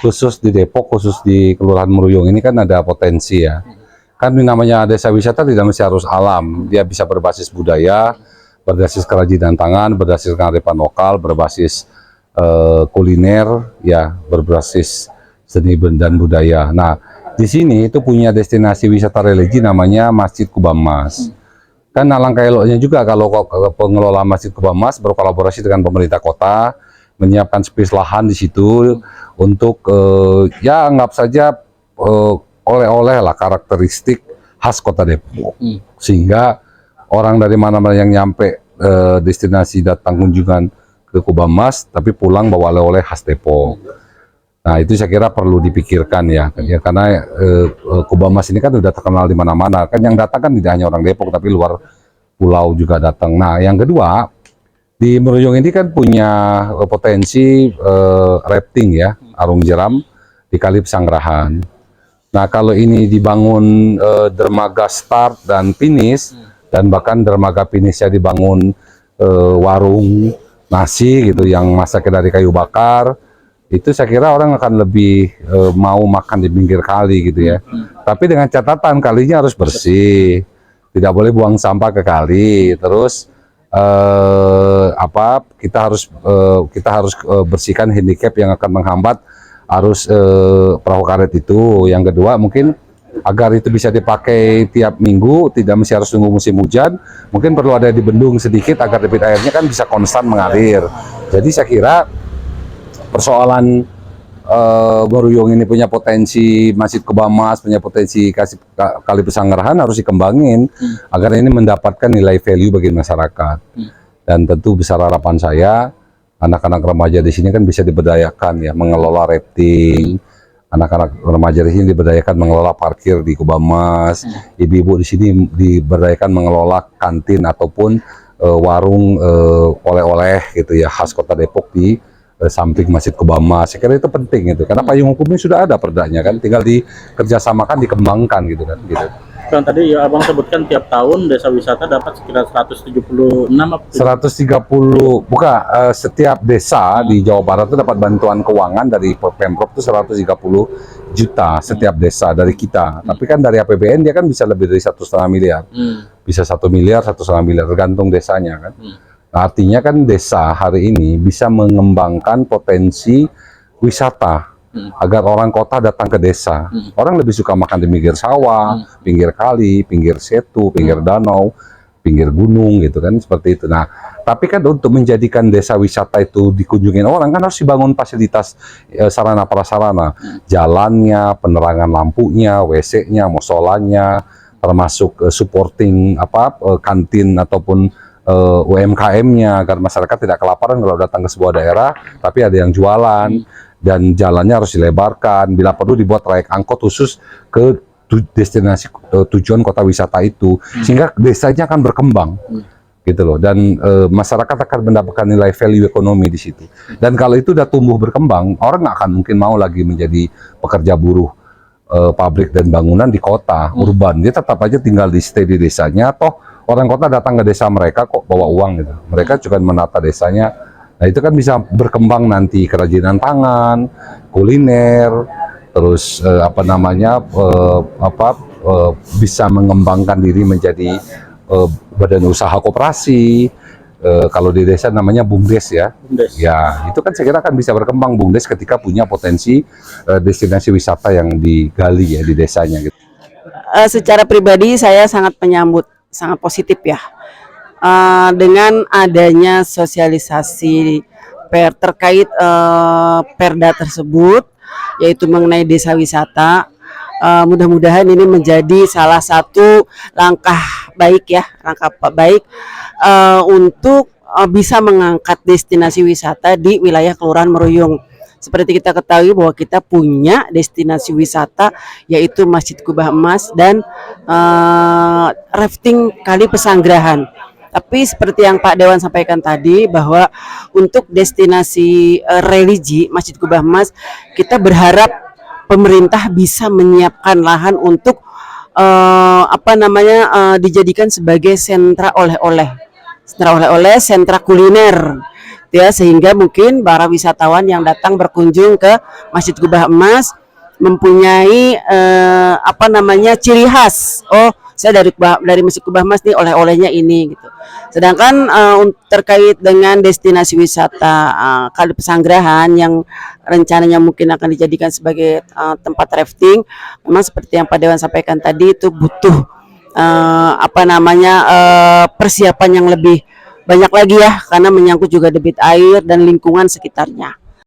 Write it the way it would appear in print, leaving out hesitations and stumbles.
khusus di Depok, khusus di Kelurahan Meruyung ini kan ada potensi ya. Kan namanya desa wisata tidak mesti harus alam, dia bisa berbasis budaya, berbasis kerajinan tangan, berbasis kearifan lokal, berbasis kuliner, ya, berbasis seni dan budaya. Nah, di sini itu punya destinasi wisata religi namanya Masjid Kubah Mas. Kan alangkah eloknya juga kalau pengelola Masjid Kubah Mas berkolaborasi dengan pemerintah kota, menyiapkan space lahan di situ untuk ya anggap saja oleh-oleh lah karakteristik khas kota Depok, sehingga orang dari mana-mana yang nyampe destinasi datang kunjungan ke Kubah Mas tapi pulang bawa oleh-oleh khas Depok. Nah, itu saya kira perlu dipikirkan ya karena Kubah Mas ini kan udah terkenal di mana-mana, kan yang datang kan tidak hanya orang Depok tapi luar pulau juga datang. Nah, yang kedua, di Meruyung ini kan punya potensi rafting ya, arung jeram di Kali Pesanggerahan. Nah, kalau ini dibangun dermaga start dan finish, dan bahkan dermaga finishnya dibangun warung nasi gitu yang masaknya dari kayu bakar, itu saya kira orang akan lebih mau makan di pinggir kali gitu ya. Tapi dengan catatan kalinya harus bersih, tidak boleh buang sampah ke kali. Terus kita harus bersihkan handicap yang akan menghambat arus perahu karet itu. Yang kedua mungkin agar itu bisa dipakai tiap minggu, tidak mesti harus tunggu musim hujan, mungkin perlu ada dibendung sedikit agar debit airnya kan bisa konstan mengalir. Jadi saya kira persoalan Meruyung ini punya potensi Masjid Kubah Mas, punya potensi Kali Pesanggerahan harus dikembangin agar ini mendapatkan nilai value bagi masyarakat. Dan tentu besar harapan saya anak-anak remaja di sini kan bisa diberdayakan ya mengelola rafting. Anak-anak remaja di sini diberdayakan mengelola parkir di Kubah Mas. Ibu-ibu di sini diberdayakan mengelola kantin ataupun warung oleh-oleh gitu ya khas kota Depok di samping Masjid Kubah Mas. Saya kira itu penting itu karena payung hukumnya sudah ada perdanya kan, tinggal dikerjasamakan, dikembangkan gitu kan gitu. Kan tadi ya Abang sebutkan tiap tahun desa wisata dapat sekitar 176 apa? 130 setiap desa di Jawa Barat itu dapat bantuan keuangan dari Pemprov itu 130 juta setiap desa dari kita. Tapi kan dari APBN dia kan bisa lebih dari 1,5 miliar. Bisa 1 miliar, 1,5 miliar tergantung desanya kan. Artinya kan desa hari ini bisa mengembangkan potensi wisata agar orang kota datang ke desa. Orang lebih suka makan di pinggir sawah, pinggir kali, pinggir setu, pinggir danau, pinggir gunung gitu kan, seperti itu. Nah, tapi kan untuk menjadikan desa wisata itu dikunjungi orang kan harus dibangun fasilitas sarana prasarana, jalannya, penerangan lampunya, WC-nya, musolanya, termasuk supporting kantin ataupun UMKM-nya agar masyarakat tidak kelaparan kalau datang ke sebuah daerah, tapi ada yang jualan dan jalannya harus dilebarkan. Bila perlu dibuat trayek angkot khusus ke destinasi tujuan kota wisata itu, sehingga desanya akan berkembang, gitu loh. Dan masyarakat akan mendapatkan nilai value ekonomi di situ. Dan kalau itu udah tumbuh berkembang, orang nggak akan mungkin mau lagi menjadi pekerja buruh pabrik dan bangunan di kota urban. Dia tetap aja tinggal di stay di desanya, toh orang kota datang ke desa mereka kok bawa uang gitu. Mereka juga menata desanya. Nah, itu kan bisa berkembang nanti kerajinan tangan, kuliner, terus bisa mengembangkan diri menjadi badan usaha koperasi. Kalau di desa namanya BUMDes ya. BUMDes. Ya, itu kan saya kira akan bisa berkembang BUMDes ketika punya potensi destinasi wisata yang digali ya di desanya gitu. Secara pribadi saya sangat menyambut, sangat positif ya. Dengan adanya sosialisasi terkait perda tersebut, yaitu mengenai desa wisata, mudah-mudahan ini menjadi salah satu langkah baik untuk bisa mengangkat destinasi wisata di wilayah Kelurahan Meruyung. Seperti kita ketahui bahwa kita punya destinasi wisata yaitu Masjid Kubah Mas dan rafting Kali Pesanggerahan. Tapi seperti yang Pak Dewan sampaikan tadi bahwa untuk destinasi religi Masjid Kubah Mas, kita berharap pemerintah bisa menyiapkan lahan untuk dijadikan sebagai sentra oleh-oleh. sentra oleh-oleh, sentra kuliner, ya, sehingga mungkin para wisatawan yang datang berkunjung ke Masjid Kubah Emas mempunyai ciri khas. Oh, saya dari Masjid Kubah Emas nih, oleh-olehnya ini gitu. Sedangkan terkait dengan destinasi wisata Kali Pesanggerahan yang rencananya mungkin akan dijadikan sebagai tempat rafting, memang seperti yang Pak Dewan sampaikan tadi, itu butuh persiapan yang lebih banyak lagi ya, karena menyangkut juga debit air dan lingkungan sekitarnya.